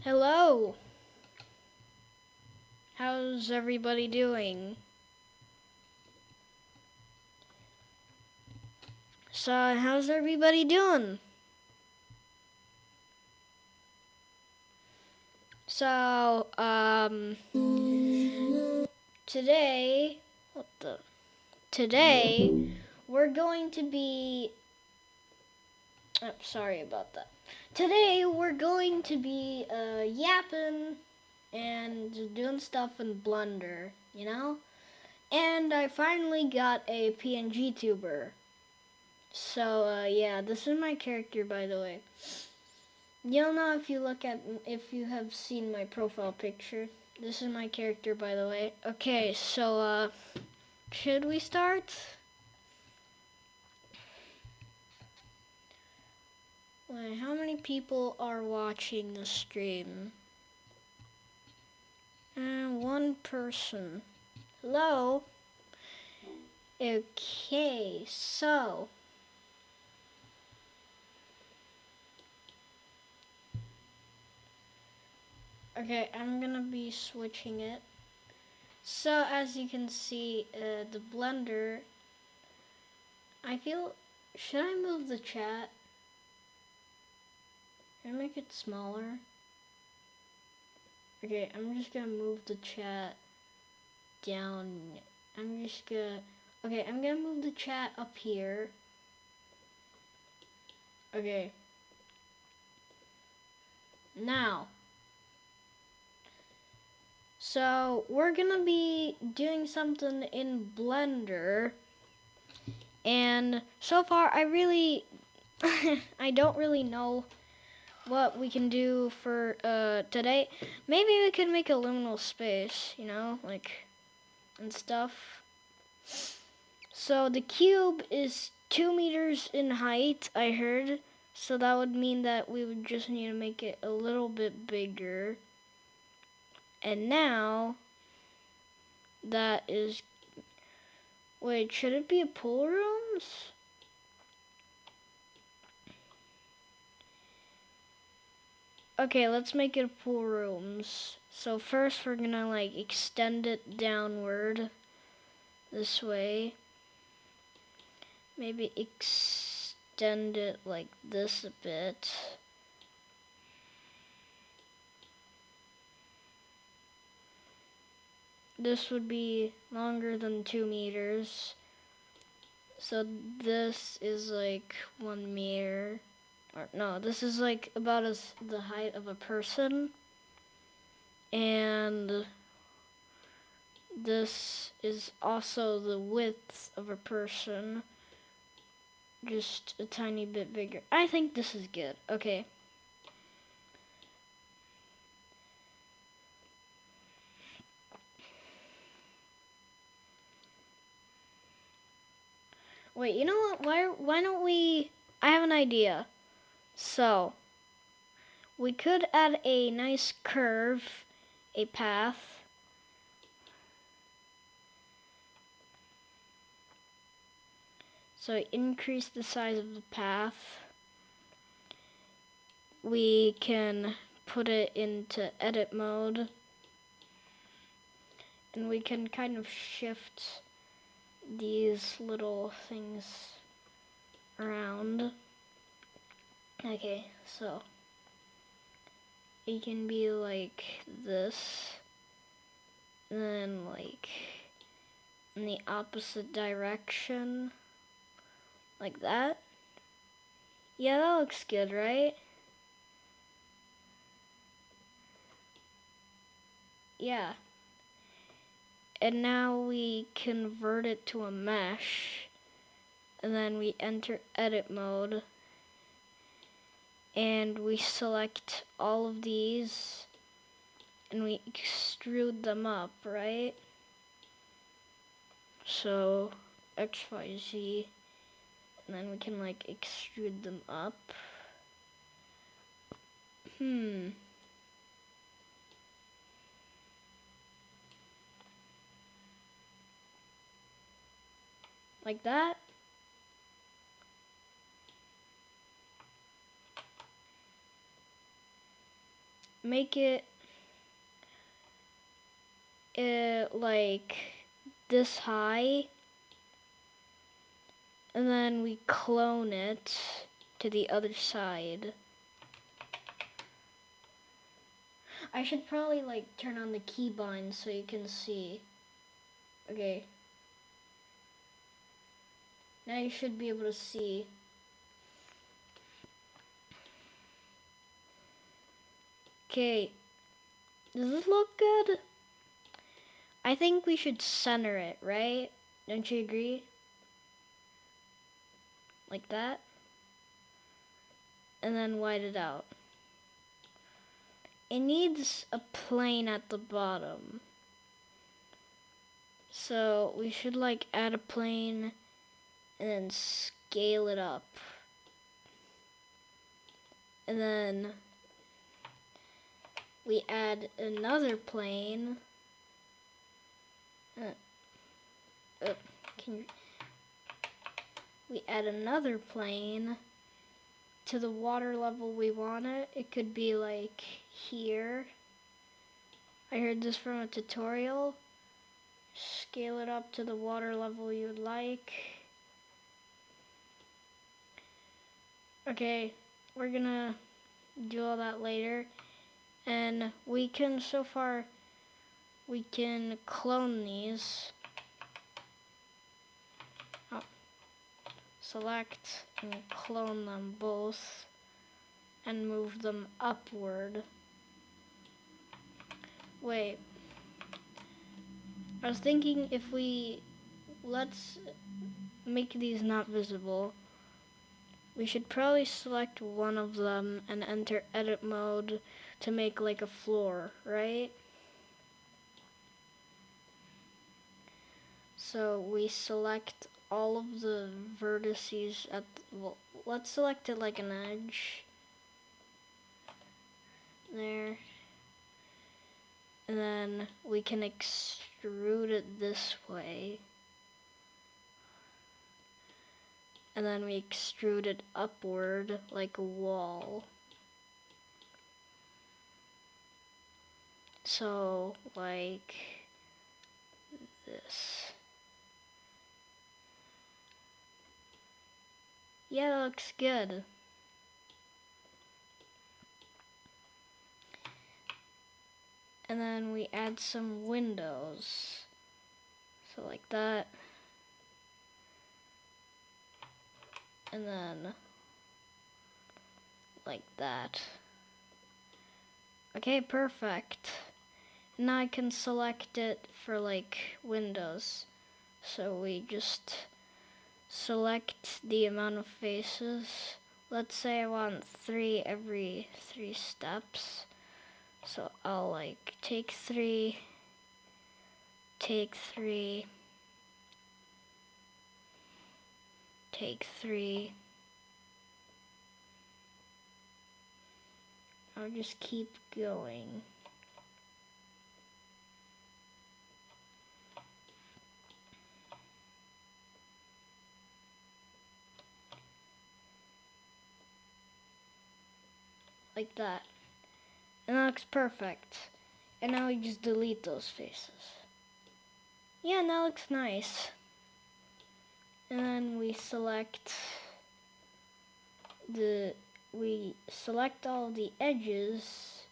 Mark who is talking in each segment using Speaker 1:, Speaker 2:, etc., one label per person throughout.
Speaker 1: Hello. How's everybody doing? So, how's everybody doing? So, today, today, we're going to be, sorry about that. Today, we're going to be, yapping and just doing stuff in Blender, you know? And I finally got a PNG tuber. So, yeah, this is my character, by the way. You'll know if you have seen my profile picture. This is my character, by the way. Okay, so, should we start? Wait, how many people are watching the stream? One person. Hello? Okay, so. Okay, I'm gonna be switching it. So, as you can see, the Blender, should I move the chat? Can I make it smaller? Okay, I'm just gonna move the chat down. I'm gonna move the chat up here. Okay. Now. So, we're gonna be doing something in Blender. And so far, I don't really know what we can do for today. Maybe we can make a liminal space, and stuff. So the cube is 2 meters in height, I heard. So that would mean that we would just need to make it a little bit bigger. And now that is, wait, should it be a pool rooms? Okay, let's make it pool rooms. So first we're gonna extend it downward this way. Maybe extend it like this a bit. This would be longer than 2 meters. So this is 1 meter. Or no, this is about the height of a person. And this is also the width of a person. Just a tiny bit bigger. I think this is good. Okay. Wait, you know what? Why don't we... I have an idea. So, we could add a nice curve, a path. So increase the size of the path. We can put it into edit mode. And we can kind of shift these little things around. Okay, so it can be like this, and then in the opposite direction, like that. Yeah, that looks good, right? Yeah. And now we convert it to a mesh, and then we enter edit mode, and we select all of these, and we extrude them up, right? So X, Y, Z, and then we can extrude them up. Like that. make it like this high, and then we clone it to the other side. I should probably like turn on the keybind so you can see. Okay. Now you should be able to see. Okay. Does this look good? I think we should center it, right? Don't you agree? Like that. And then white it out. It needs a plane at the bottom. So we should like add a plane and then scale it up. And then we add another plane. We add another plane to the water level we want it. It could be like here. I heard this from a tutorial. Scale it up to the water level you'd like. Okay, we're gonna do all that later. And we can, so far, we can clone these. Select and clone them both and move them upward. Wait, I was thinking if let's make these not visible. We should probably select one of them and enter edit mode to make like a floor, right? So we select all of the vertices at, well, let's select it like an edge. There. And then we can extrude it this way. And then we extrude it upward like a wall. So, like this. Yeah, that looks good. And then we add some windows. So like that. And then like that. Okay, perfect. Now I can select it for like windows. So we just select the amount of faces. Let's say I want 3 every 3 steps. So I'll like take 3, take 3, take 3. I'll just keep going. Like that. And that looks perfect. And now we just delete those faces. Yeah, now looks nice. And then we select all the edges.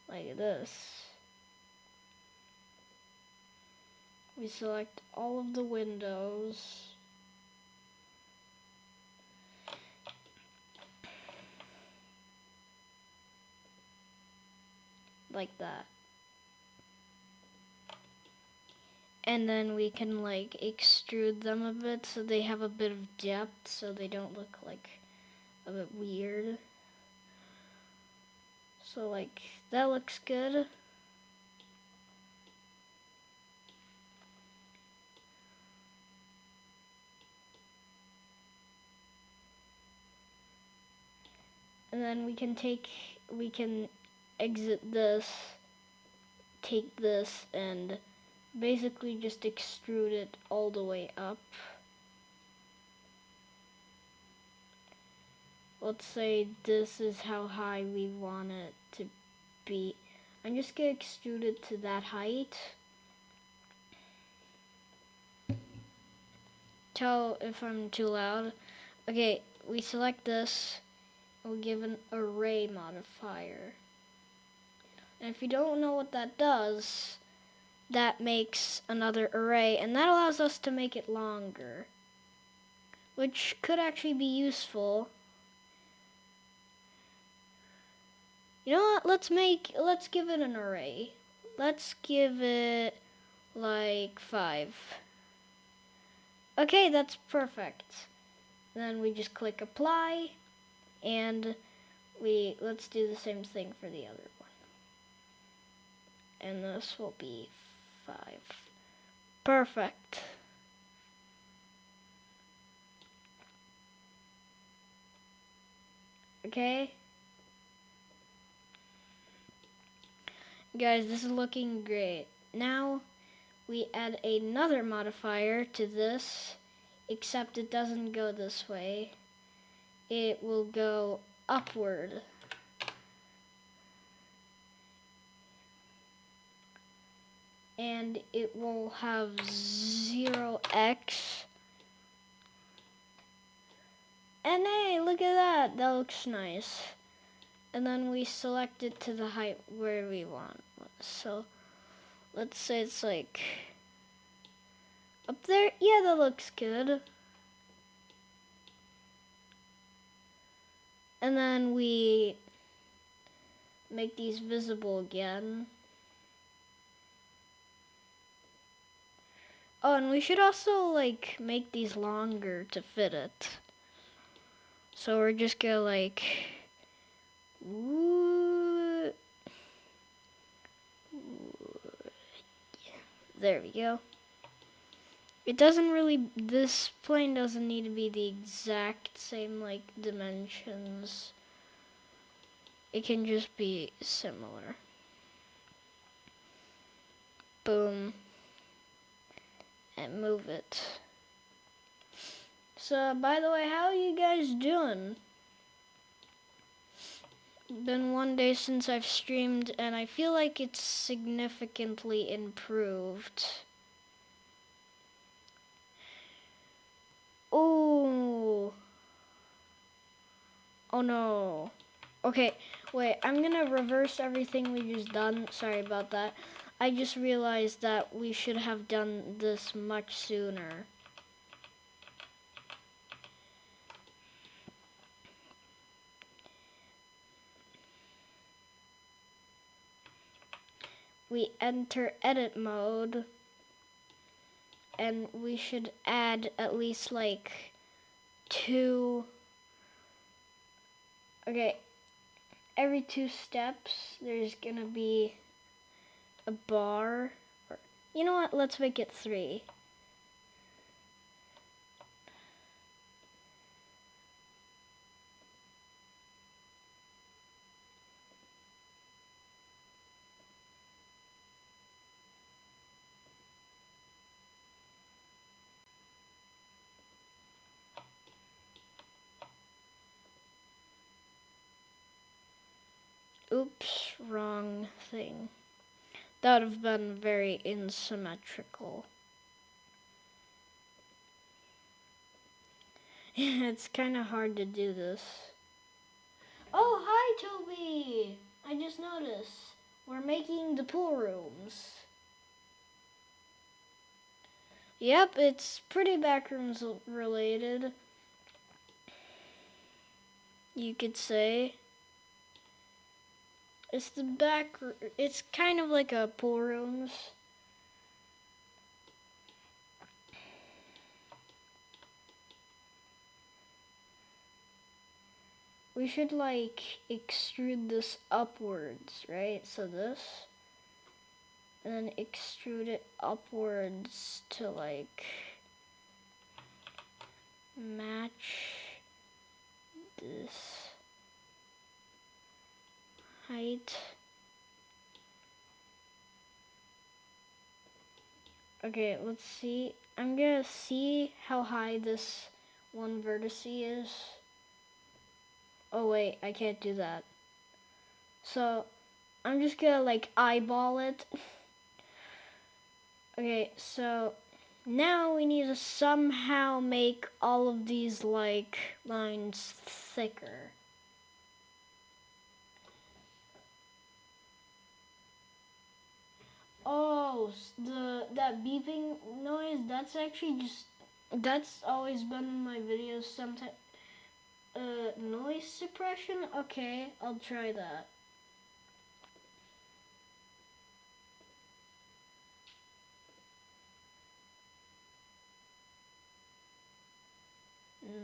Speaker 1: Like this. We select all of the windows. Like that. And then we can like extrude them a bit so they have a bit of depth so they don't look like a bit weird. So like that looks good. And then we can exit this, take this, and basically just extrude it all the way up. let's say this is how high we want it to be. I'm just gonna extrude it to that height. Tell if I'm too loud. Okay, we select this. We'll give an array modifier. And if you don't know what that does, that makes another array, and that allows us to make it longer, which could actually be useful. You know what? Let's give it an array. Let's give it like 5. Okay, that's perfect. Then we just click apply, and let's do the same thing for the other one. And this will be 5. Perfect. Okay. Guys, this is looking great. Now we add another modifier to this, except it doesn't go this way. It will go upward. And it will have 0x. And hey, look at that. That looks nice. And then we select it to the height where we want. So let's say it's like up there. Yeah, that looks good. And then we make these visible again. Oh, and we should also like make these longer to fit it. So we're just gonna like, there we go. It doesn't really, this plane doesn't need to be the exact same like dimensions. It can just be similar. Boom. And move it. So, by the way, how are you guys doing? Been one day since I've streamed, and I feel like it's significantly improved. Oh. Oh no. Okay, wait, I'm gonna reverse everything we just done. Sorry about that. I just realized that we should have done this much sooner. We enter edit mode, and we should add at least like 2. Okay, every 2 steps there's gonna be a bar. You know what, let's make it 3. Oops, wrong thing. That would have been very asymmetrical. It's kind of hard to do this. Oh, hi, Toby! I just noticed. We're making the pool rooms. Yep, it's pretty backrooms related, you could say. It's kind of like a pool rooms. We should like extrude this upwards, right? So this, and then extrude it upwards to like match this height. Okay, let's see. I'm gonna see how high this one vertex is. Oh wait, I can't do that. So I'm just gonna like eyeball it. Okay, so now we need to somehow make all of these like lines thicker. Oh, that beeping noise, that's actually just, that's always been in my videos sometimes. Noise suppression? Okay, I'll try that.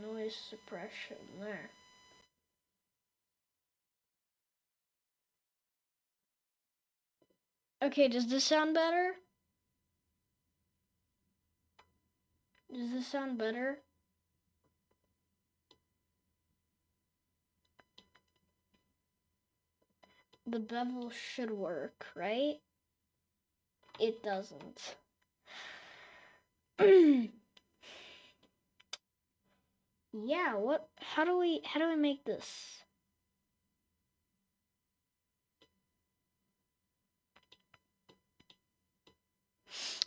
Speaker 1: Noise suppression, there. Okay, does this sound better? Does this sound better? The bevel should work, right? It doesn't. Yeah, what, how do we make this?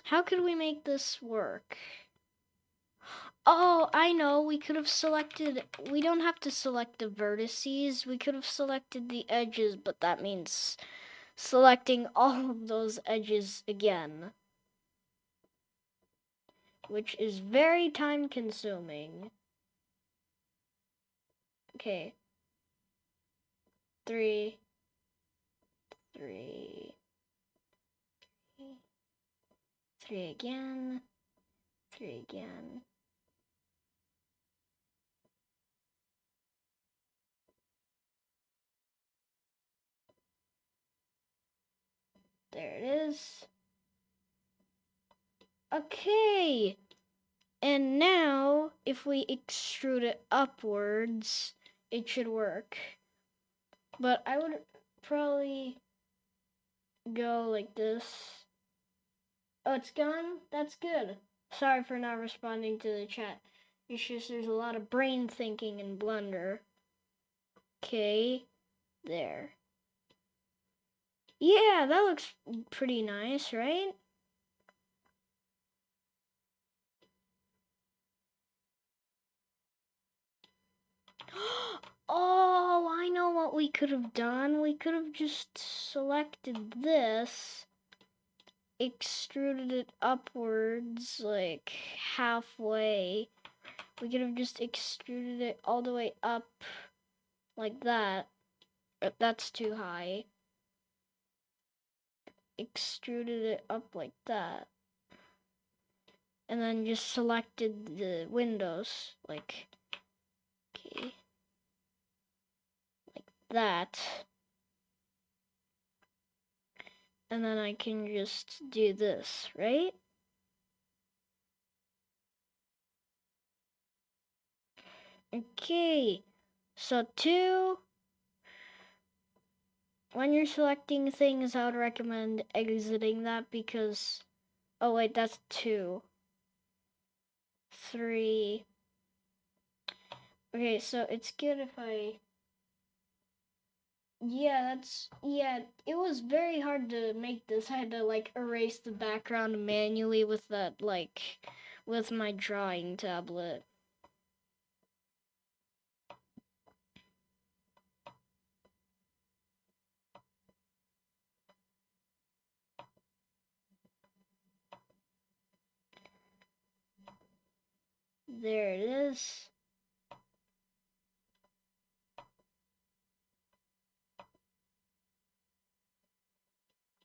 Speaker 1: How could we make this work? Oh, I know, we could have selected, we don't have to select the vertices, we could have selected the edges, but that means selecting all of those edges again, which is very time consuming. Okay. 3, 3, 3 again, 3 again. There it is. Okay. And now, if we extrude it upwards, it should work. But I would probably go like this. Oh, it's gone? That's good. Sorry for not responding to the chat. It's just there's a lot of brain thinking in Blender. Okay, there. Yeah, that looks pretty nice, right? Oh, I know what we could have done. We could have just selected this, extruded it upwards like halfway. We could have just extruded it all the way up like that. That's too high. Extruded it up like that. And then just selected the windows like, okay, like that. And then I can just do this, right? Okay, so 2, when you're selecting things, I would recommend exiting that because, oh wait, that's 2. 3. Okay, so it's good if I, yeah, it was very hard to make this. I had to like erase the background manually with that, like, with my drawing tablet. There it is.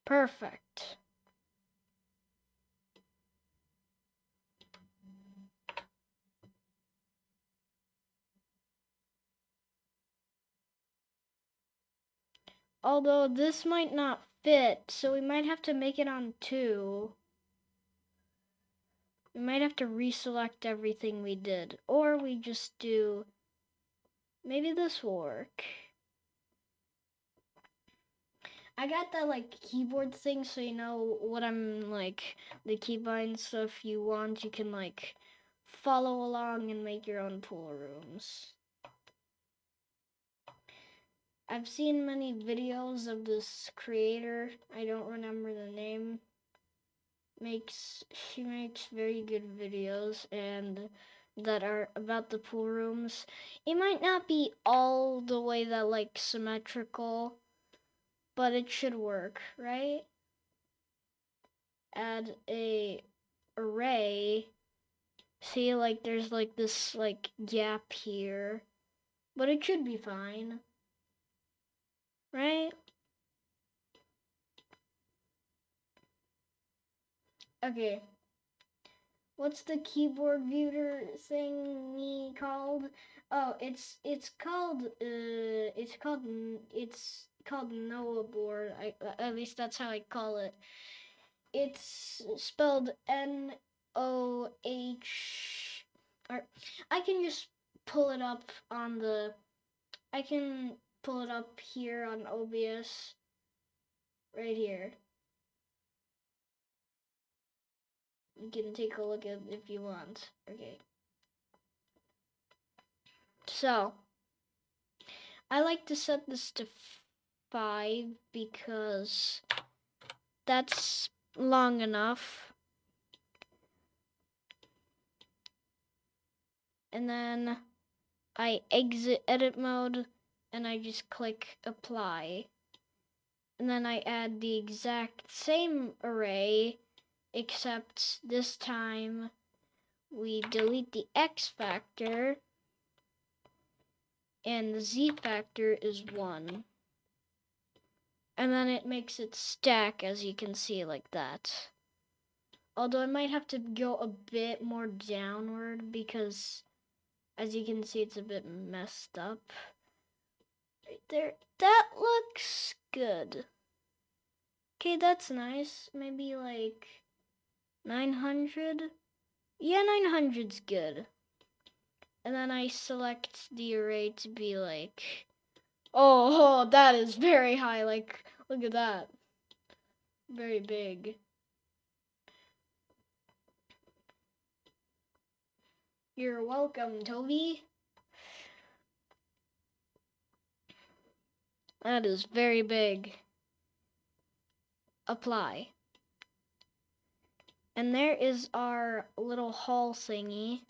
Speaker 1: Perfect. Although this might not fit, so we might have to make it on 2. We might have to reselect everything we did. Or we just do, maybe this will work. I got that like keyboard thing so you know what I'm like, the keybinds, so if you want you can like follow along and make your own pool rooms. I've seen many videos of this creator. I don't remember the name. She makes very good videos and that are about the pool rooms. It might not be all the way that like symmetrical, but it should work, right? Add a array. See, like there's like this like gap here, but it should be fine, right? Okay. What's the keyboard viewer thingy called? Oh, it's called Noah board. At least that's how I call it. It's spelled Noh. Or I can just pull it up on the. I can pull it up here on OBS. Right here. You can take a look at it if you want. Okay. So, I like to set this to 5 because that's long enough. And then I exit edit mode and I just click apply. And then I add the exact same array, except this time we delete the X factor and the Z factor is 1. And then it makes it stack, as you can see, like that. Although I might have to go a bit more downward because, as you can see, it's a bit messed up. Right there. That looks good. Okay, that's nice. Maybe like 900? Yeah, 900's good. And then I select the array to be like, oh, that is very high. Like, look at that. Very big. You're welcome, Toby. That is very big. Apply. And there is our little hall thingy.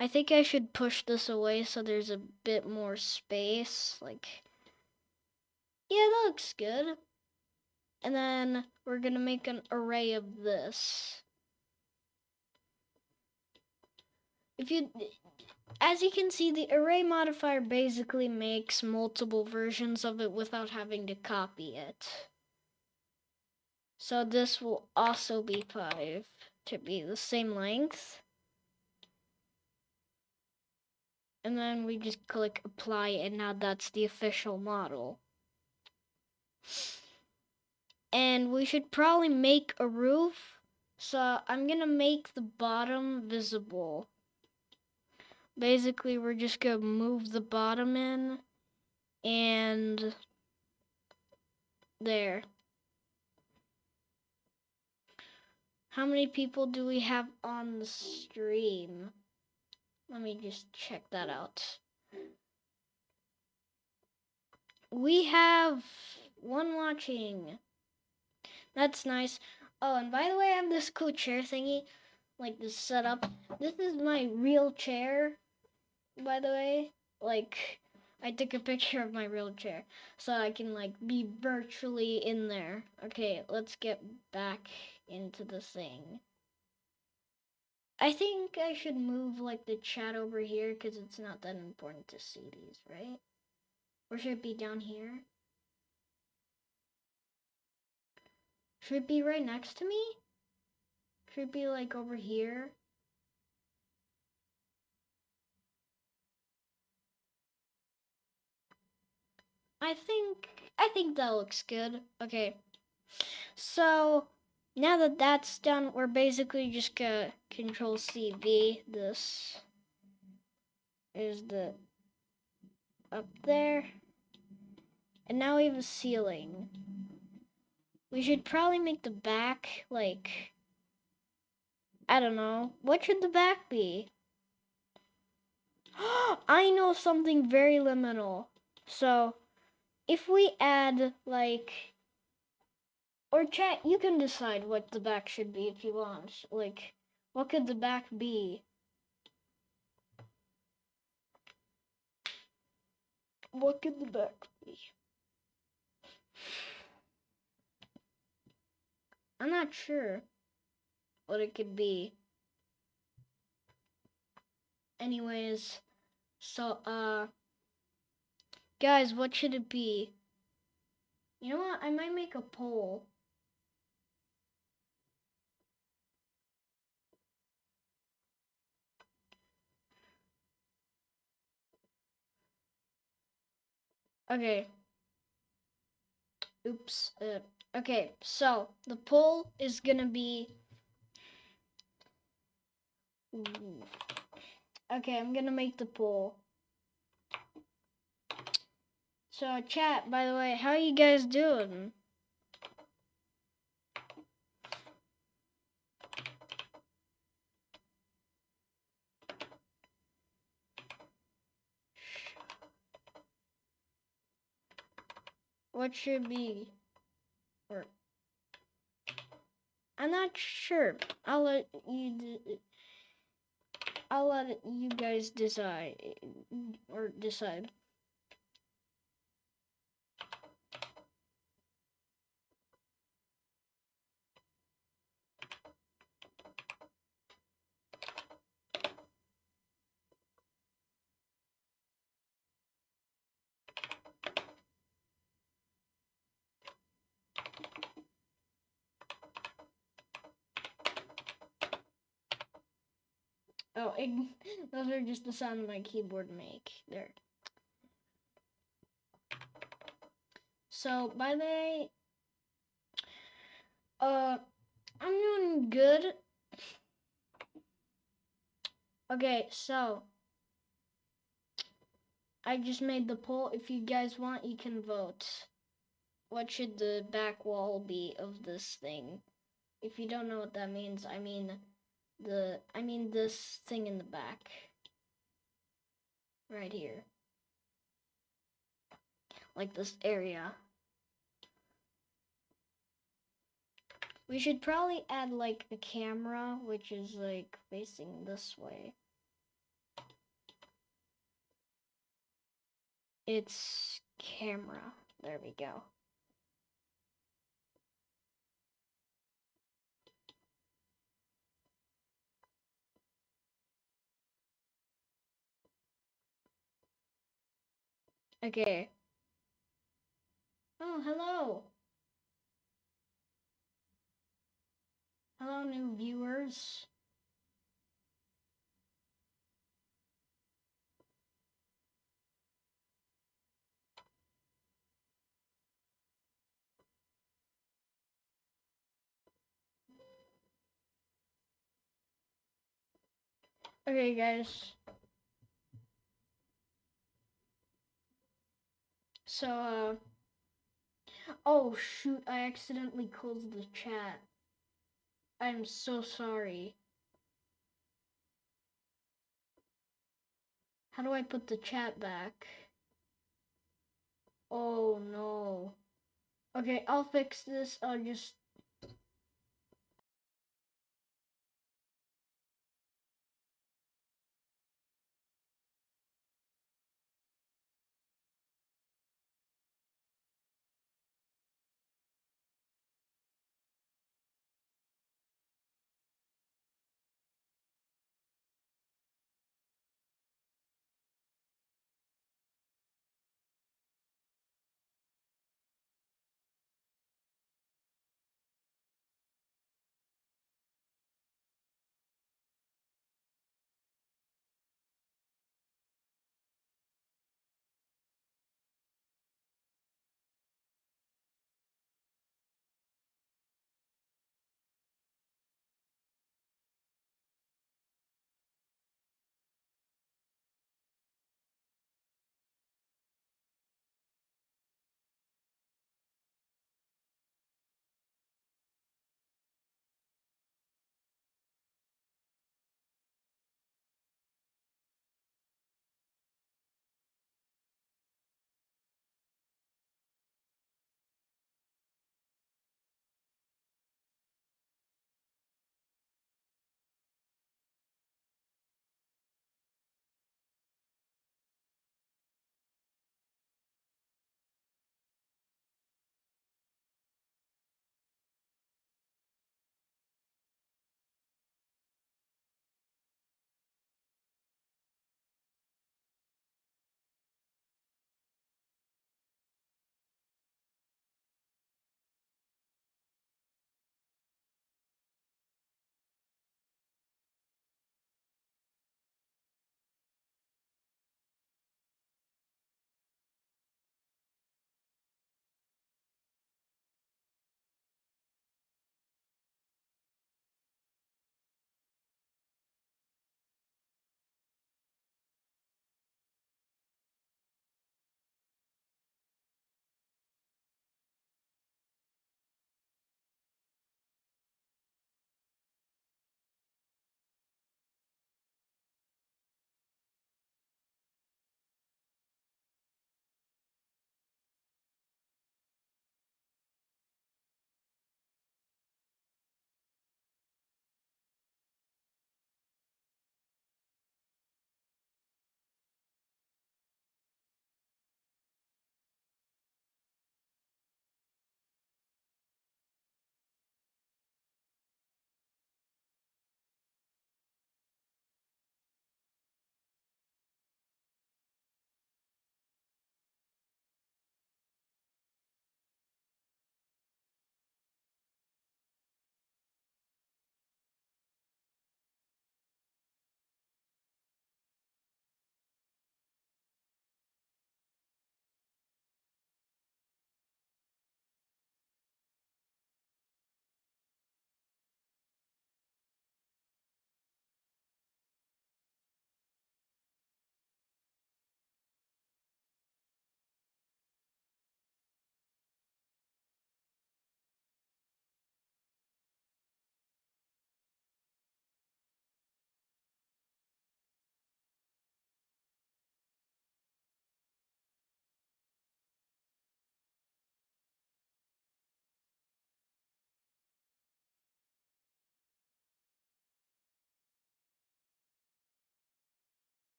Speaker 1: I think I should push this away so there's a bit more space. Like, yeah, that looks good. And then we're gonna make an array of this. As you can see, the array modifier basically makes multiple versions of it without having to copy it. So this will also be 5 to be the same length. And then we just click apply and now that's the official model. And we should probably make a roof. So I'm gonna make the bottom visible. Basically, we're just gonna move the bottom in and there. How many people do we have on the stream? Let me just check that out. We have 1 watching. That's nice. Oh, and by the way, I have this cool chair thingy, like this setup. This is my real chair, by the way. Like, I took a picture of my real chair, so I can like be virtually in there. Okay, let's get back into the thing. I think I should move like the chat over here because it's not that important to see these, right? Or should it be down here? Should it be right next to me? Should it be like over here? I think that looks good. Okay. So now that that's done, we're basically just gonna control CV. This is the up there. And now we have a ceiling. We should probably make the back like, I don't know. What should the back be? I know something very liminal. So if we add like, or chat, you can decide what the back should be if you want. Like, what could the back be? What could the back be? I'm not sure what it could be. Anyways, so guys, what should it be? You know what? I might make a poll. Okay. Oops. Okay, so the poll is gonna be. Okay, I'm gonna make the poll. So, chat, by the way, how you guys doing? What should be? Or I'm not sure. I'll let you guys decide or decide. Oh, those are just the sound my keyboard make. There. So, by the way, I'm doing good. Okay, so I just made the poll. If you guys want, you can vote. What should the back wall be of this thing? If you don't know what that means, I mean this thing in the back. Right here. Like this area. We should probably add like a camera, which is like facing this way. It's camera. There we go. Okay. Oh, hello. Hello, new viewers. Okay, guys. So, oh shoot, I accidentally closed the chat. I'm so sorry. How do I put the chat back? Oh no. Okay, I'll fix this. I'll just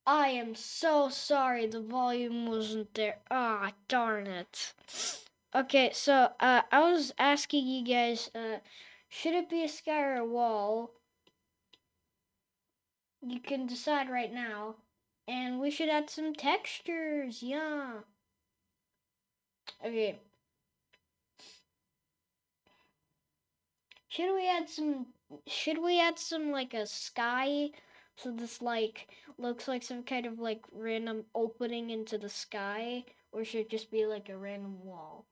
Speaker 1: I am so sorry the volume wasn't there. Ah, darn it. Okay, so I was asking you guys, should it be a sky or a wall? You can decide right now. And we should add some textures, yeah. Okay. Should we add some like a sky so this like looks like some kind of like random opening into the sky, or should it just be like a random wall?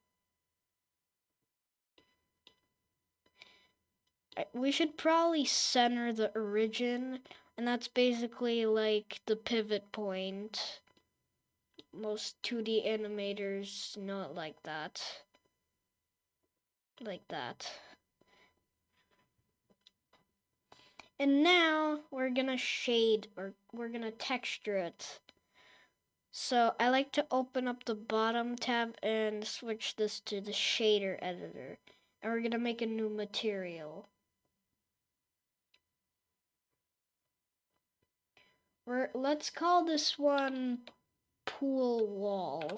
Speaker 1: We should probably center the origin, and that's basically like the pivot point. Most 2D animators know it like that. Like that. And now we're gonna shade, or we're gonna texture it. So I like to open up the bottom tab and switch this to the shader editor. And we're gonna make a new material. Let's call this one pool wall.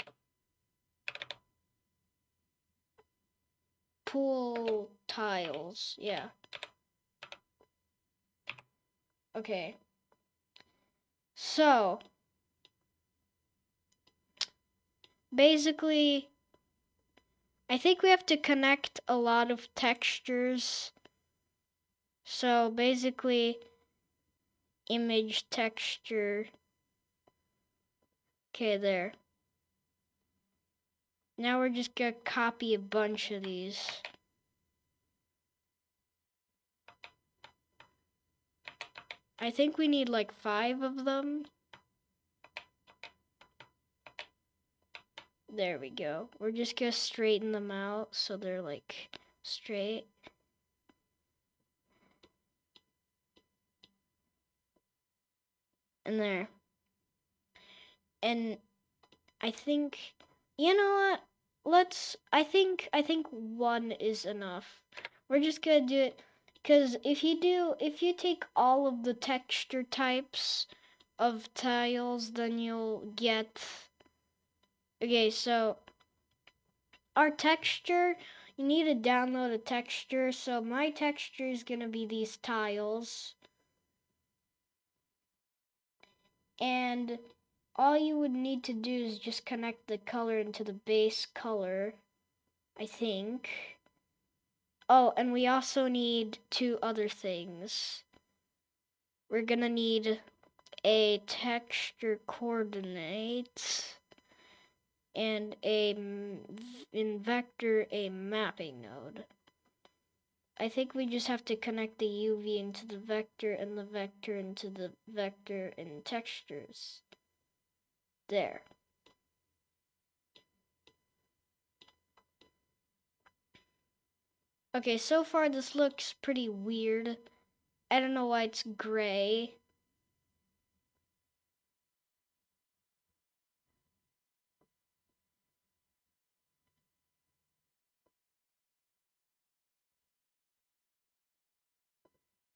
Speaker 1: Pool tiles, yeah. Okay. So, basically, I think we have to connect a lot of textures. So, basically, image texture. Okay, there. Now we're just gonna copy a bunch of these. I think we need like 5 of them. There we go. We're just gonna straighten them out so they're like straight. And there. And I think, you know what? I think 1 is enough. We're just gonna do it because if you take all of the texture types of tiles, then you'll get. Okay, so our texture, you need to download a texture. So my texture is gonna be these tiles. And all you would need to do is just connect the color into the base color, I think. Oh, and we also need 2 other things. We're gonna need a texture coordinate and in vector a mapping node. I think we just have to connect the UV into the vector and the vector into the vector in textures. There. Okay, so far this looks pretty weird. I don't know why it's gray.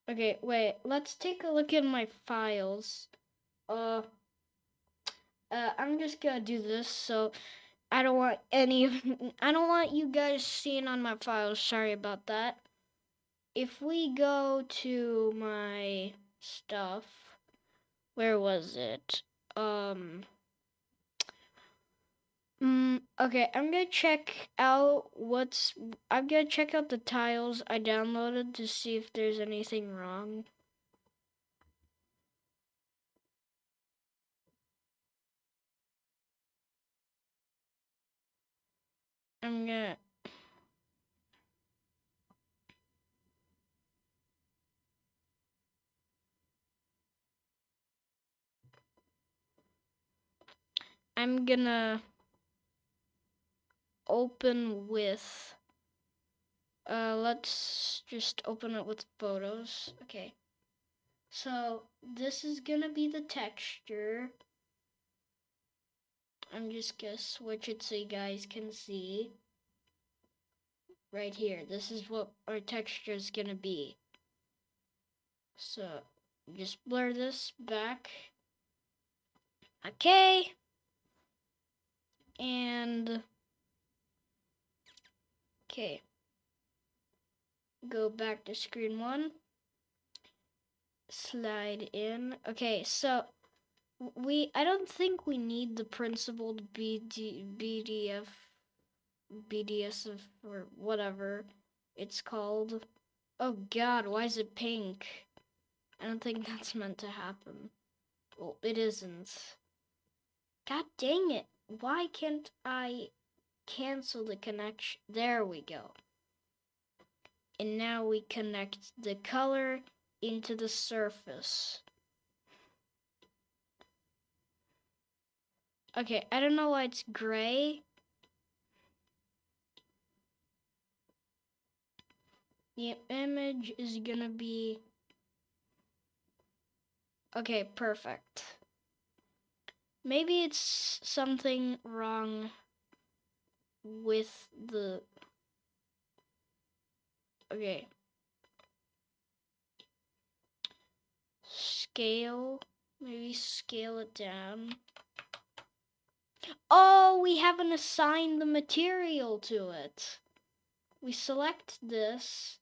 Speaker 1: Okay, wait, let's take a look at my files. I'm just gonna do this, so I don't want I don't want you guys seeing on my files. Sorry about that. If we go to my stuff, where was it? Okay, I'm gonna check out the tiles I downloaded to see if there's anything wrong. I'm gonna I'm gonna open with let's just open it with photos. Okay. So this is gonna be the texture. I'm just gonna switch it so you guys can see. Right here. This is what our texture is gonna be. So just blur this back. Okay. And okay. Go back to screen 1. Slide in. Okay, so I don't think we need the principled BDSF or whatever it's called. Oh god, why is it pink? I don't think that's meant to happen. Well, it isn't. God dang it. Why can't I cancel the connection? There we go. And now we connect the color into the surface. Okay, I don't know why it's gray. The image is gonna be... Okay, perfect. Maybe it's something wrong with the... Okay. Scale. Maybe scale it down. Oh, we haven't assigned the material to it. We select this.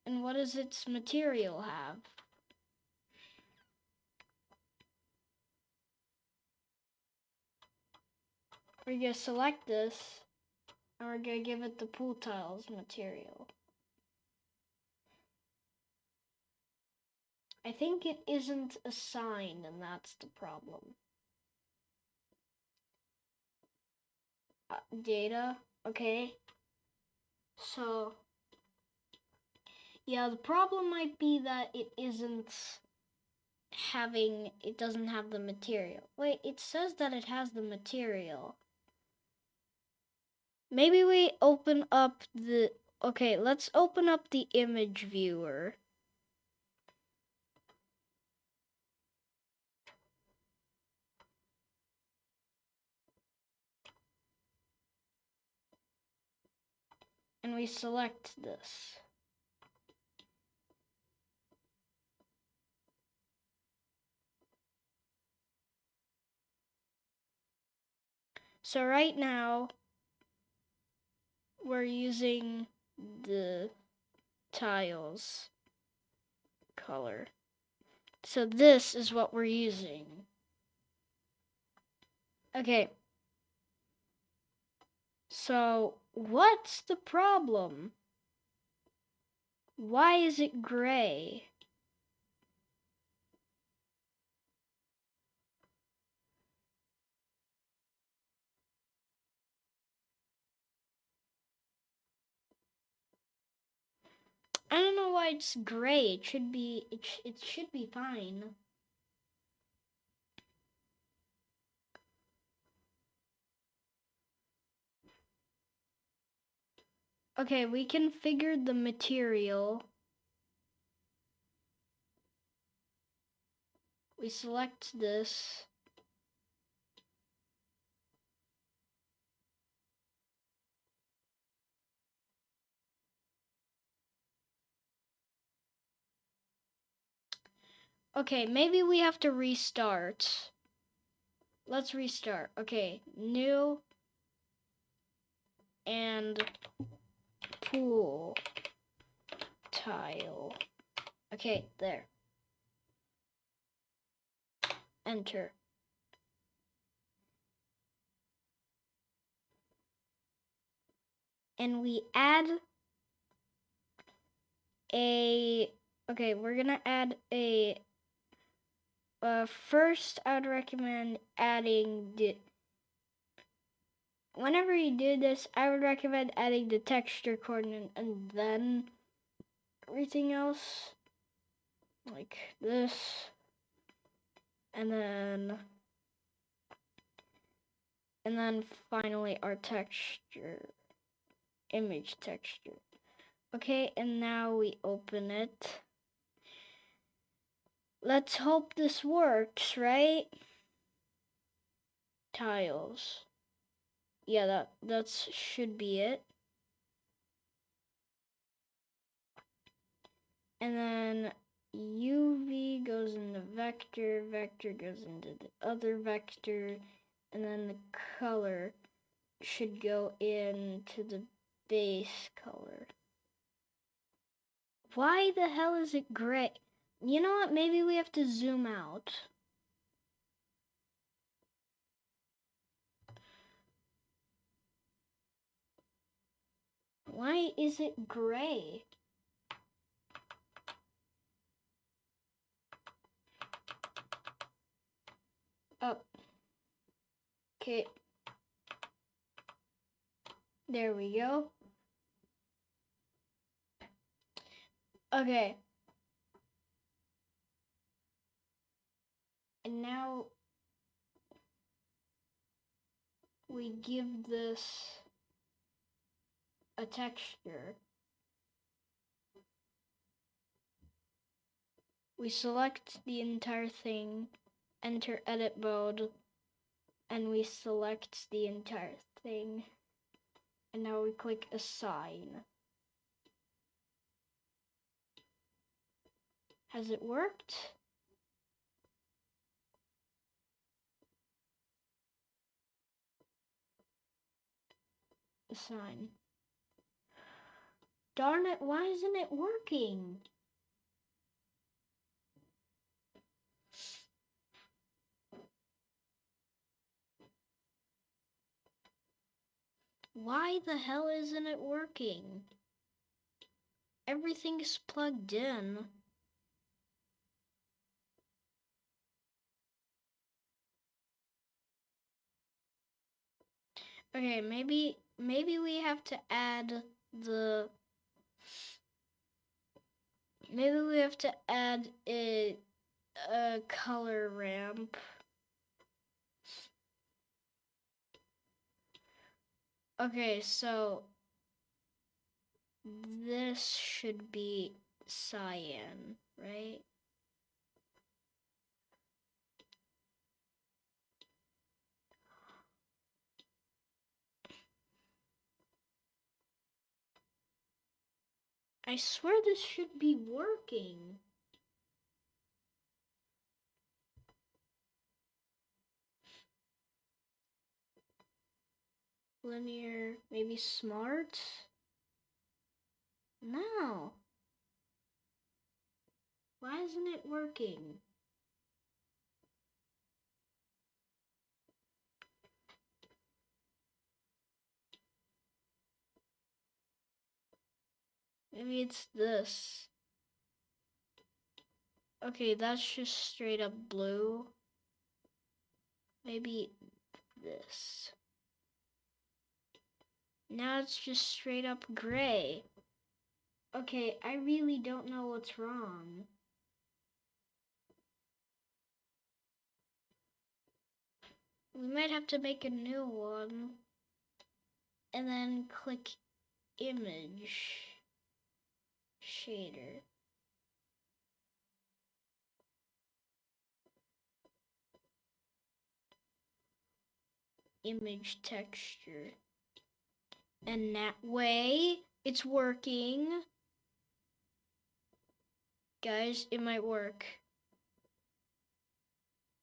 Speaker 1: And what does its material have? We're gonna select this. And we're gonna give it the pool tiles material. I think it isn't assigned, and that's the problem. Data, okay. So, yeah, the problem might be that it doesn't have the material. Wait, it says that it has the material. Maybe we open up the, okay, let's open up the image viewer. And we select this. So right now, we're using the tiles color. So this is what we're using. Okay. So what's the problem? Why is it gray? I don't know why it's gray. It should be fine. Okay, we configured the material. We select this. Okay, maybe we have to restart. Let's restart. Okay, new and pool tile. Okay, there. Enter. And we add a, okay, we're gonna add a, first I would recommend adding whenever you do this, I would recommend adding the texture coordinate and then everything else, like this, and then finally our texture, image texture. Okay, and now we open it. Let's hope this works, right? Tiles. Yeah, that should be it. And then, UV goes into vector, vector goes into the other vector, and then the color should go into the base color. Why the hell is it gray? You know what? Maybe we have to zoom out. Why is it gray? Oh. Okay. There we go. Okay. And now we give this a texture. We select the entire thing, enter edit mode, and we select the entire thing. And now we click assign. Has it worked? Assign. Darn it, why isn't it working? Why the hell isn't it working? Everything's plugged in. Okay, maybe we have to add the a color ramp. Okay, so this should be cyan, right? I swear this should be working. Linear, maybe smart? No. Why isn't it working? Maybe it's this. Okay, that's just straight up blue. Maybe this. Now it's just straight up gray. Okay, I really don't know what's wrong. We might have to make a new one and then click image shader. Image texture. And that way it's working. Guys, it might work.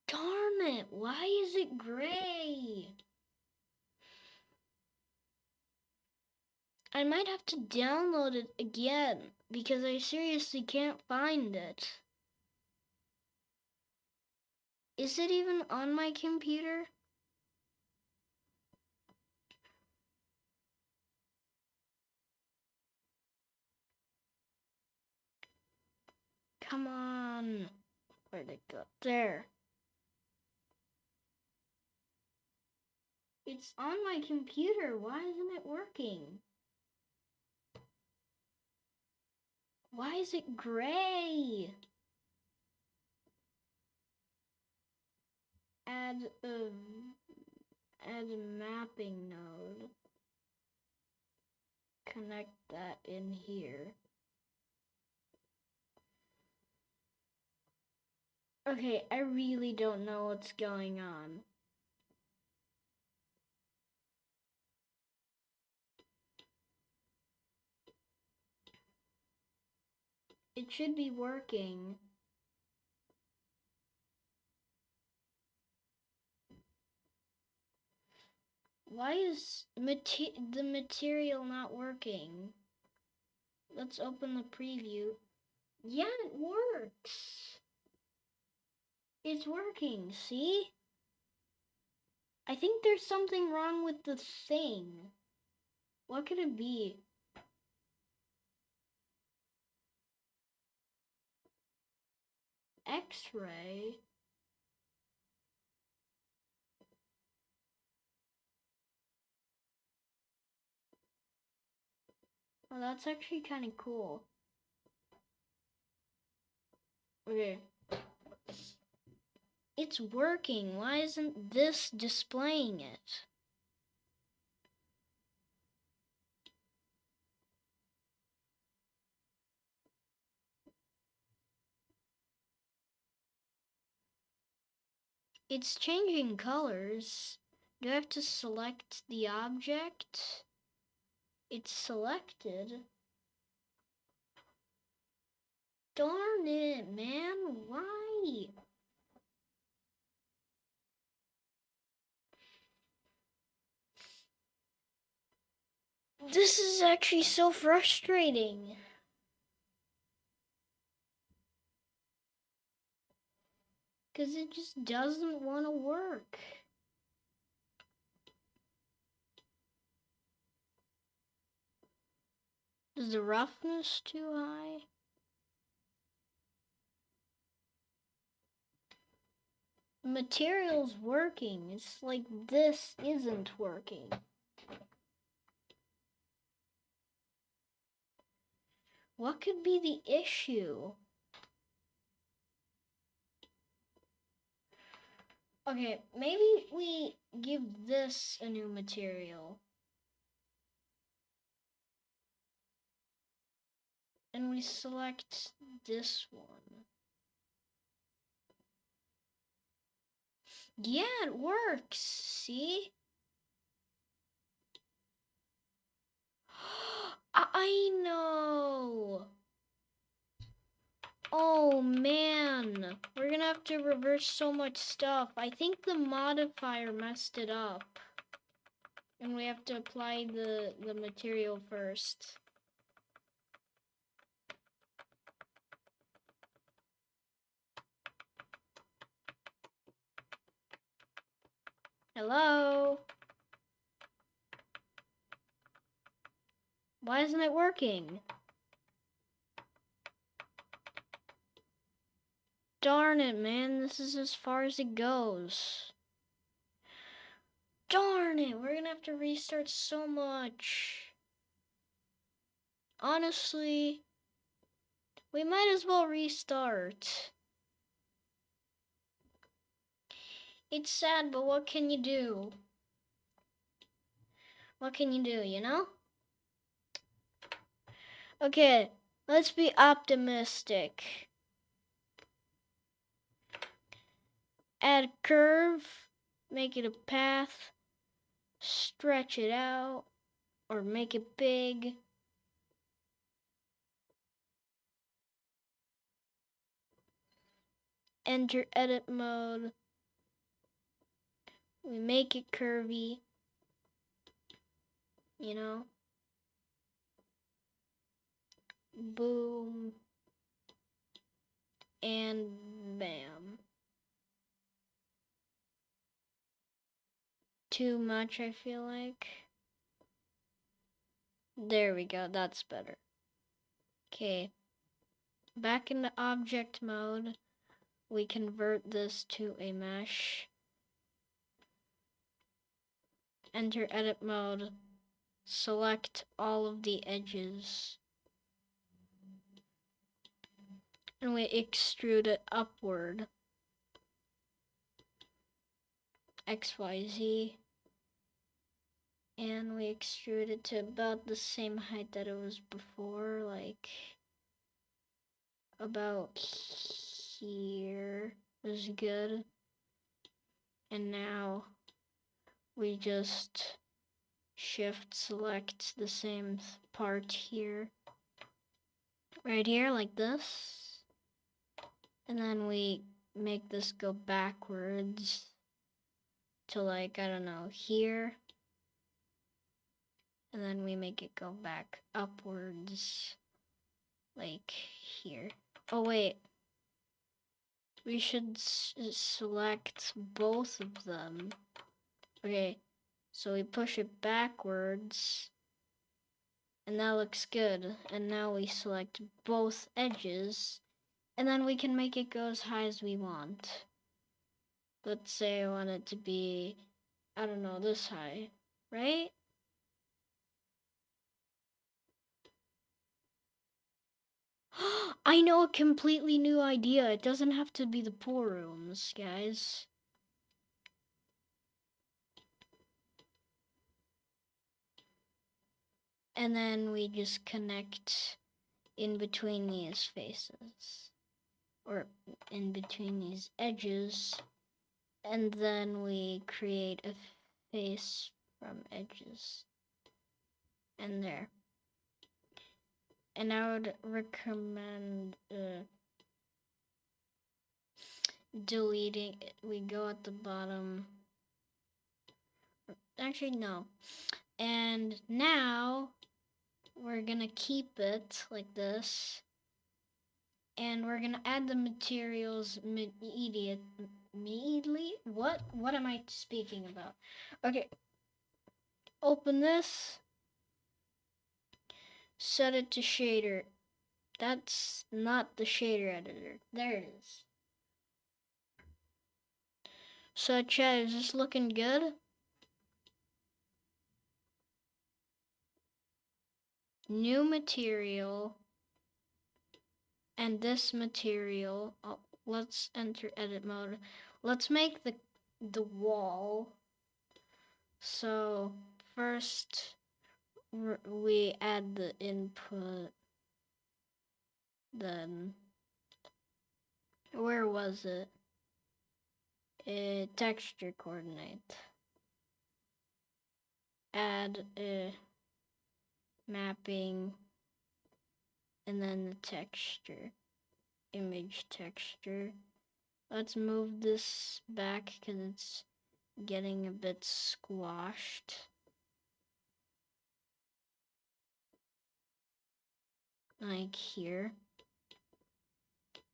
Speaker 1: Darn it, why is it gray? I might have to download it again because I seriously can't find it. Is it even on my computer? Come on. Where'd it go? There. It's on my computer. Why isn't it working? Why is it gray? Add a mapping node. Connect that in here. Okay, I really don't know what's going on. It should be working. Why is the material not working? Let's open the preview. Yeah, it works. It's working, see? I think there's something wrong with the thing. What could it be? X-ray? Oh, that's actually kind of cool. Okay. It's working. Why isn't this displaying it? It's changing colors. Do I have to select the object? It's selected. Darn it, man. Why? This is actually so frustrating. Because it just doesn't want to work. Is the roughness too high? The material's working. It's like this isn't working. What could be the issue? Okay, maybe we give this a new material. And we select this one. Yeah, it works. See? I know. Oh man, we're gonna have to reverse so much stuff. I think the modifier messed it up. And we have to apply the material first. Hello? Why isn't it working? Darn it, man. This is as far as it goes. Darn it. We're gonna have to restart so much. Honestly, we might as well restart. It's sad, but what can you do? What can you do, you know? Okay, let's be optimistic. Add a curve, make it a path, stretch it out, or make it big. Enter edit mode. We make it curvy, you know? Boom. And bam. Too much, I feel like. There we go, that's better. Okay. Back into object mode, we convert this to a mesh. Enter edit mode. Select all of the edges. And we extrude it upward. XYZ. And we extrude it to about the same height that it was before, like about here is good. And now we just shift select the same part here right here like this. And then we make this go backwards to like, I don't know, here. And then we make it go back upwards like here. Oh wait, we should select both of them. Okay, so we push it backwards and that looks good. And now we select both edges and then we can make it go as high as we want. Let's say I want it to be, I don't know, this high, right? I know a completely new idea. It doesn't have to be the pool rooms, guys. And then we just connect in between these faces, or in between these edges, and then we create a face from edges, and there. And I would recommend deleting it. We go at the bottom. Actually, no. And now we're gonna keep it like this. And we're gonna add the materials immediately. What am I speaking about? Okay. Open this. Set it to shader. That's not the shader editor. There it is. So Chad, is this looking good? New material. And this material. Oh, let's enter edit mode. Let's make the wall. So first we add the input. Then where was it? A texture coordinate. Add a mapping and then the texture, image texture. Let's move this back because it's getting a bit squashed. Like here.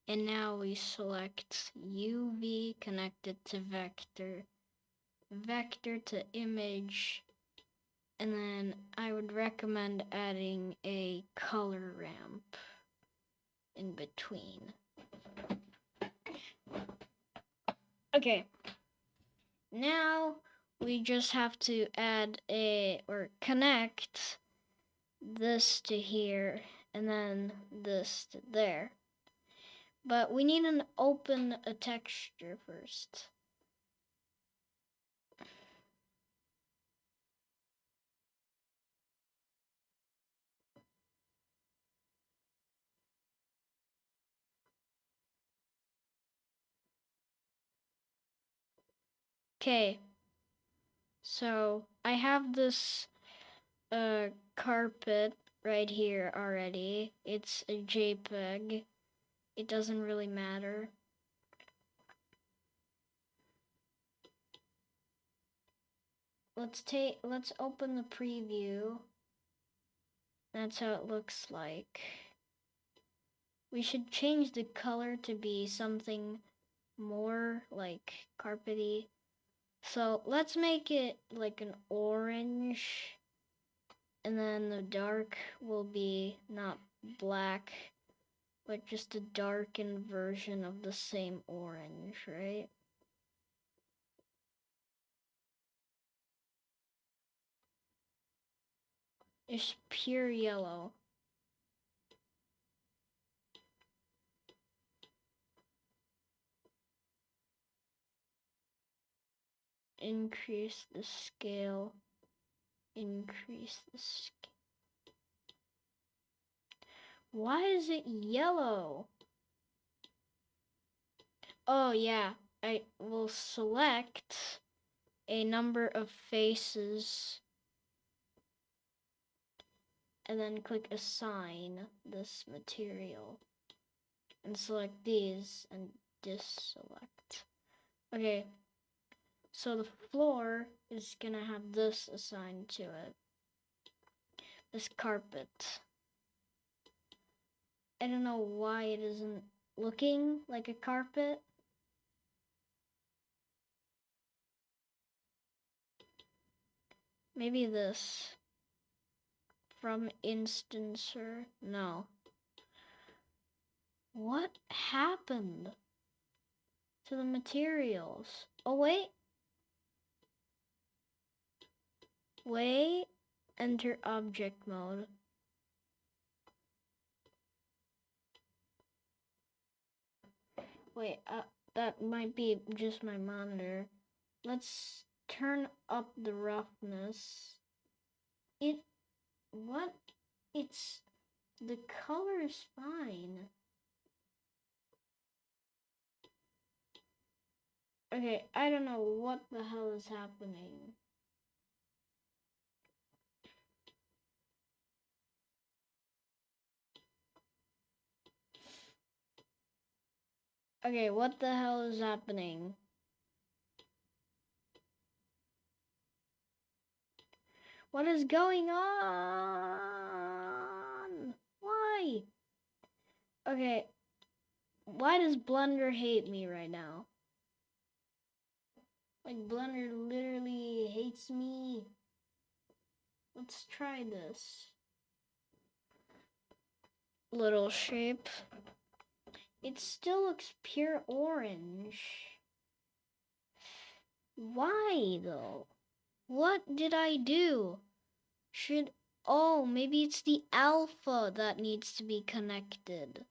Speaker 1: And now we select UV, connect it to vector, vector to image, and then I would recommend adding a color ramp in between. Okay, now we just have to add or connect this to here and then this to there. But we need to open a texture first. Okay, so I have this carpet right here already. It's a JPEG. It doesn't really matter. Let's open the preview. That's how it looks like. We should change the color to be something more like carpety. So let's make it like an orange, and then the dark will be not black, but just a darkened version of the same orange, right? It's pure yellow. Increase the scale. Increase the scale. Why is it yellow? Oh yeah, I will select a number of faces and then click assign this material and select these and deselect. Okay, so the floor is gonna have this assigned to it, this carpet. I don't know why it isn't looking like a carpet. Maybe this. From instancer. No. What happened to the materials? Oh, wait. Wait. Enter object mode. Wait, that might be just my monitor. Let's turn up the roughness. What? The color is fine. Okay, I don't know what the hell is happening. Okay, what the hell is happening? What is going on? Why? Okay, why does Blender hate me right now? Like, Blender literally hates me. Let's try this. Little shape. It still looks pure orange. Why though? What did I do? Oh, maybe it's the alpha that needs to be connected.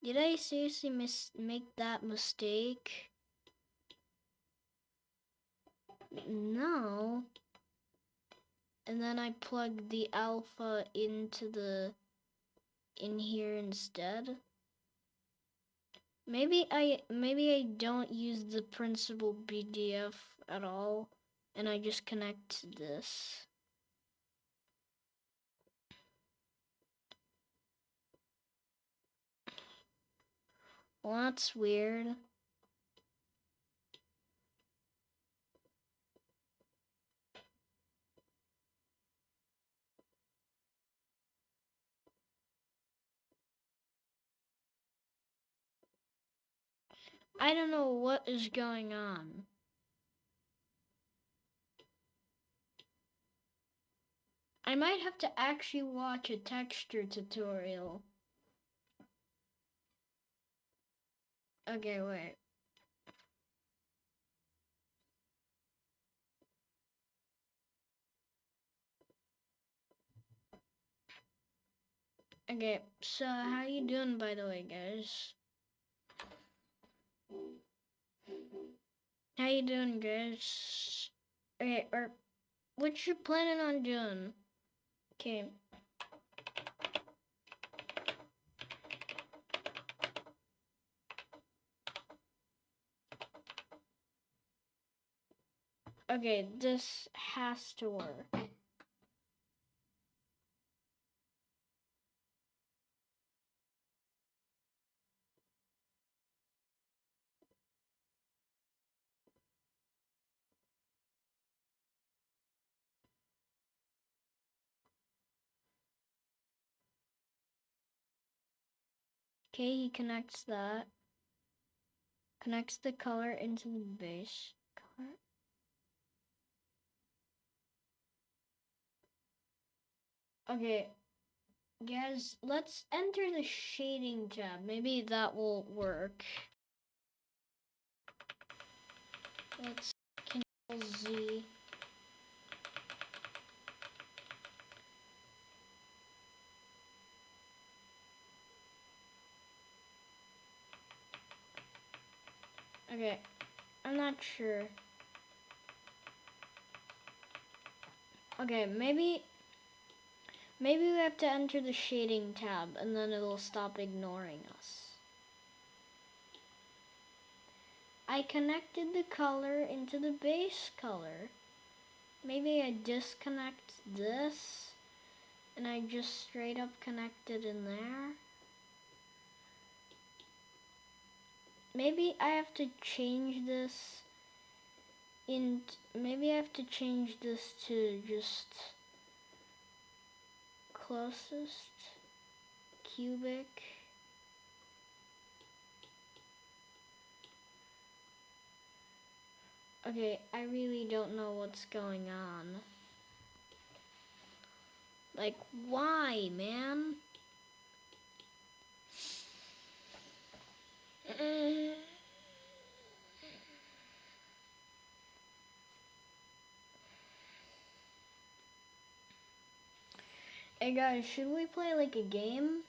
Speaker 1: Did I seriously make that mistake? No. And then I plugged the alpha in here instead. Maybe I don't use the principal BDF at all, and I just connect this. Well, that's weird. I don't know what is going on. I might have to actually watch a texture tutorial. Okay, wait. Okay, so how you doing, by the way, guys? How you doing, guys? Okay, or what you planning on doing? Okay. Okay, this has to work. Okay, he connects that. Connects the color into the base color. Okay, guys, let's enter the shading tab. Maybe that will work. Let's Control Z. Okay, I'm not sure. Okay, maybe we have to enter the shading tab and then it'll stop ignoring us. I connected the color into the base color. Maybe I disconnect this and I just straight up connected in there. Maybe I have to change this maybe I have to change this to just closest cubic. Okay, I really don't know what's going on. Like, why, man? Hey guys, should we play like a game?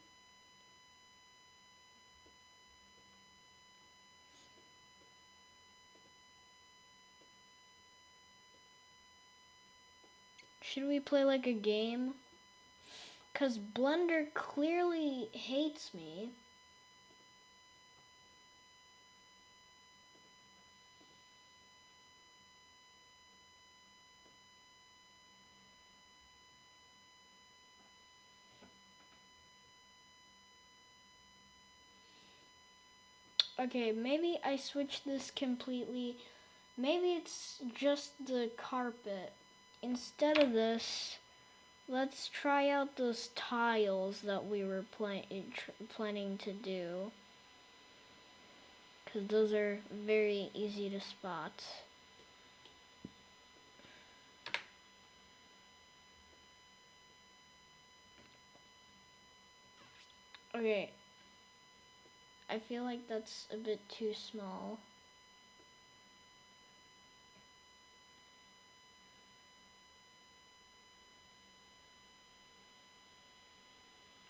Speaker 1: Should we play like a game? 'Cause Blender clearly hates me. Okay, maybe I switch this completely. Maybe it's just the carpet. Instead of this, let's try out those tiles that we were planning to do. Because those are very easy to spot. Okay. I feel like that's a bit too small.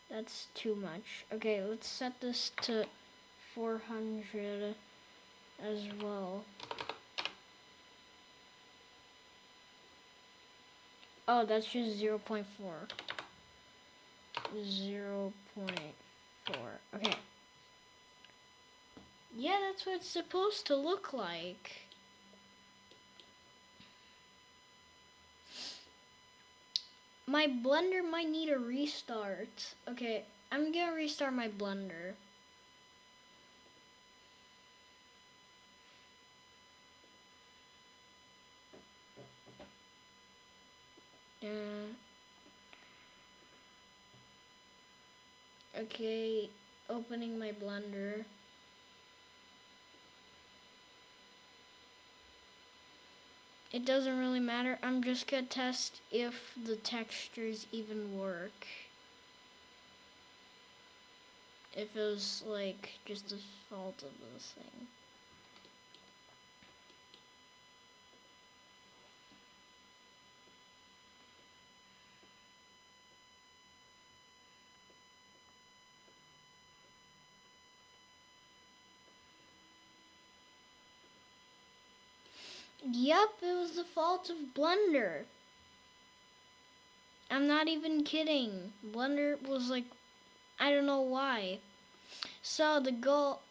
Speaker 1: That's too much. Okay, let's set this to 400 as well. Oh, that's just 0.4. 0.4. Okay. Yeah, that's what it's supposed to look like. My Blender might need a restart. Okay, I'm gonna restart my Blender. Okay, opening my Blender. It doesn't really matter. I'm just gonna test if the textures even work. If it was like just the fault of this thing. Yep, it was the fault of Blender. I'm not even kidding. Blender was like, I don't know why. So the goal,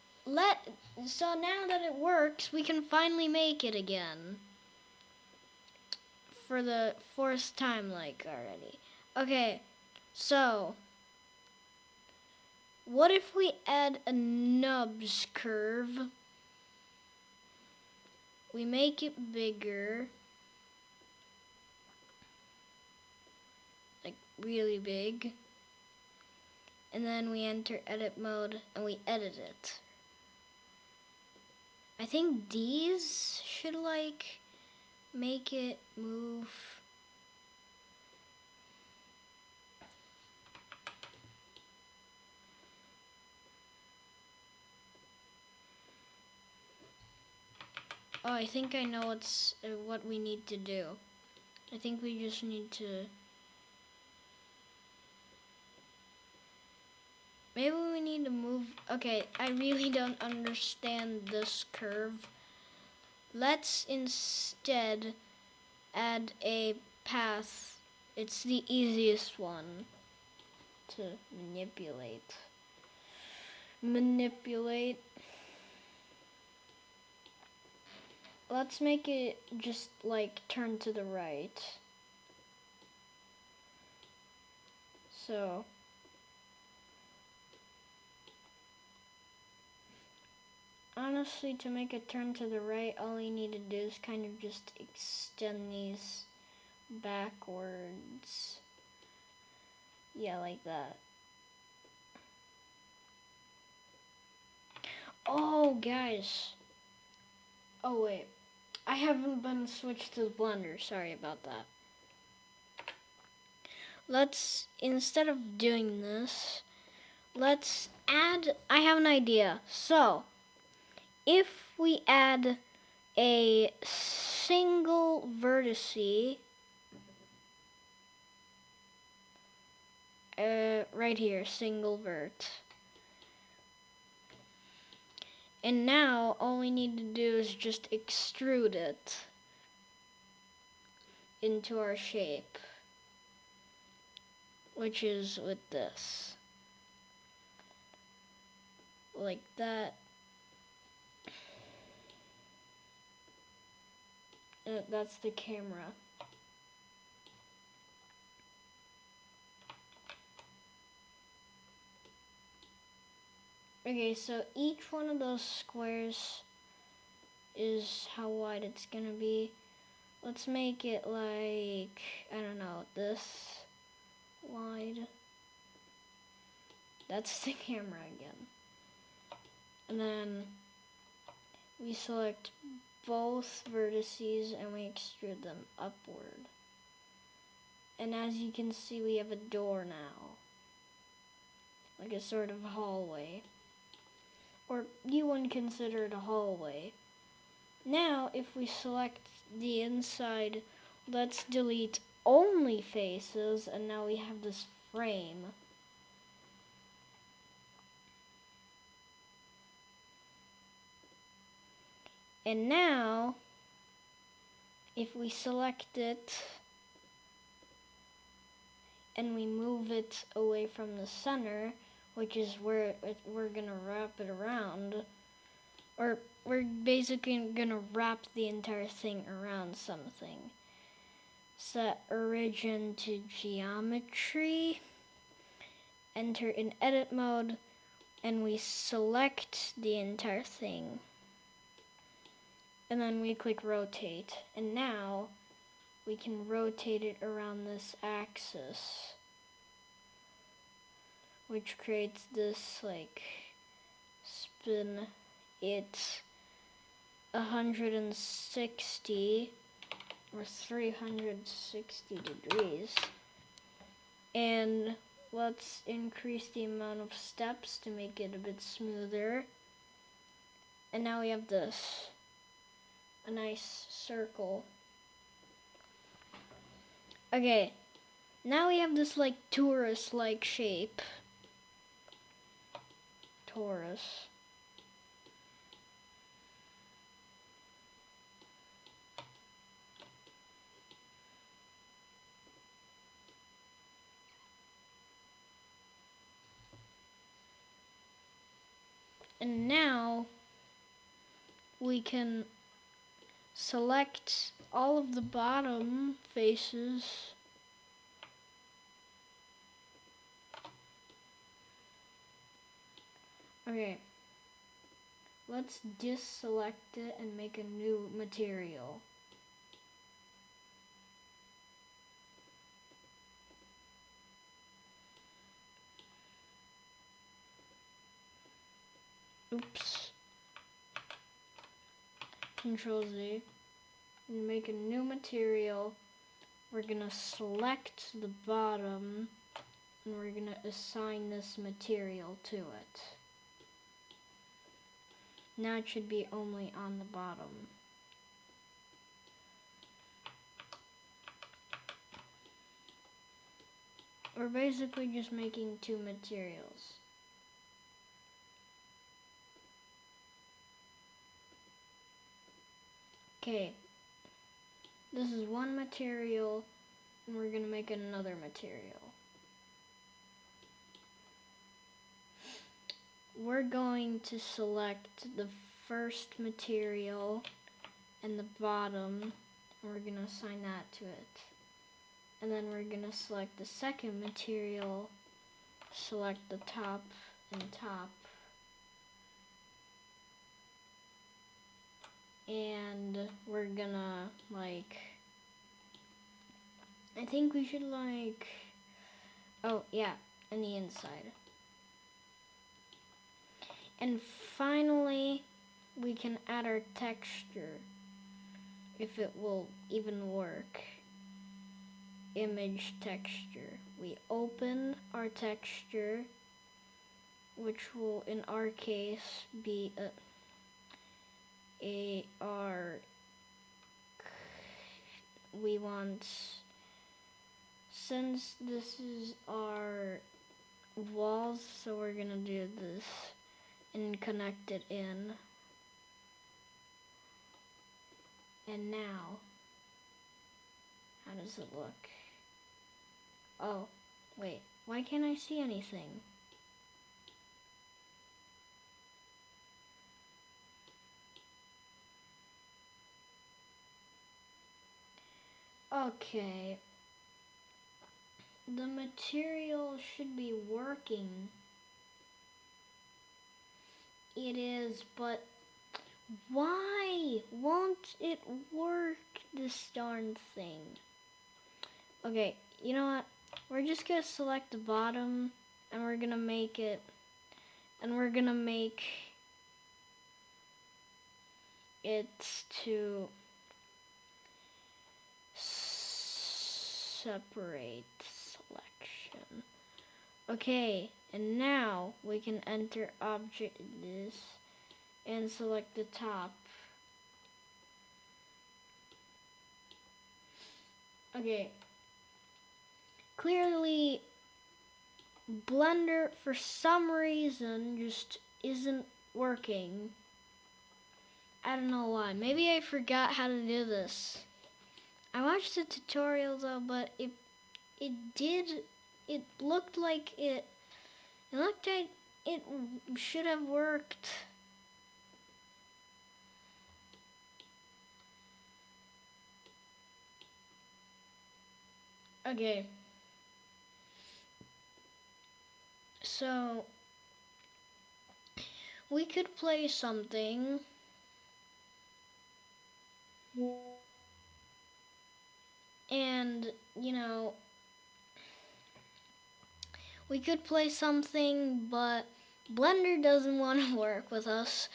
Speaker 1: so now that it works, we can finally make it again. For the fourth time, like, already. Okay, so, what if we add a nubs curve? We make it bigger. Like, really big. And then we enter edit mode and we edit it. I think these should like make it move. Oh, I think I know what we need to do. I think we just need to. Maybe we need to move. Okay, I really don't understand this curve. Let's instead add a path. It's the easiest one to manipulate. Let's make it just like turn to the right. So honestly, to make it turn to the right, all you need to do is kind of just extend these backwards. Yeah, like that. Oh, guys. Oh, wait. I haven't been switched to the blender. Sorry about that. Let's, instead of doing this, let's add, I have an idea. So, if we add a single vertice, right here, single vert. And now all we need to do is just extrude it into our shape, which is with this. Like that. That's the camera. Okay, so each one of those squares is how wide it's gonna be. Let's make it like, I don't know, this wide. That's the camera again. And then we select both vertices and we extrude them upward. And as you can see, we have a door now. Like a sort of hallway. Or you wouldn't consider it a hallway. Now, if we select the inside, let's delete only faces, and now we have this frame. And now, if we select it, and we move it away from the center, which is where we're gonna wrap it around, or we're basically gonna wrap the entire thing around something. Set origin to geometry, enter in edit mode, and we select the entire thing. And then we click rotate. And now we can rotate it around this axis, which creates this like spin it 160 or 360 degrees. And let's increase the amount of steps to make it a bit smoother. And now we have this, a nice circle. Okay, now we have this like torus-like shape. Torus. And now we can select all of the bottom faces. Okay, let's deselect it and make a new material. Oops. Control Z. And make a new material. We're gonna select the bottom and we're gonna assign this material to it. Now it should be only on the bottom. We're basically just making two materials. Okay, this is one material, and we're gonna make another material. We're going to select the first material and the bottom, and we're gonna assign that to it. And then we're gonna select the second material select the top and top. And we're gonna like, I think we should like, oh yeah, and the inside. And finally, we can add our texture, if it will even work. Image texture. We open our texture, which will in our case be we want, since this is our walls, so we're gonna do this and connect it in. And now, how does it look? Oh, wait, why can't I see anything? Okay, the material should be working. It is, but why won't it work, this darn thing? Okay, you know what? We're just gonna select the bottom and we're gonna make it, and we're gonna make it to separate selection. Okay, and now we can enter object this and select the top. Okay, clearly Blender for some reason just isn't working. I don't know why. Maybe I forgot how to do this. I watched the tutorial though, but it looked like it should have worked. Okay. So we could play something. And, you know, we could play something, but Blender doesn't want to work with us.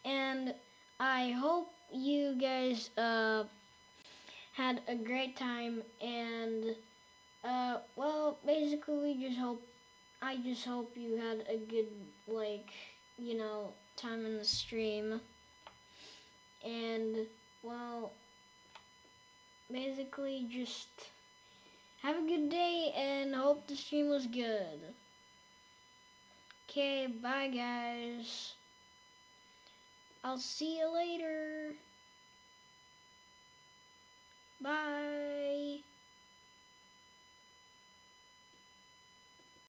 Speaker 1: And I hope you guys had a great time. And, well, basically, I just hope you had a good, like, you know, time in the stream. And, well, basically just have a good day and hope the stream was good. Okay, bye guys. I'll see you later.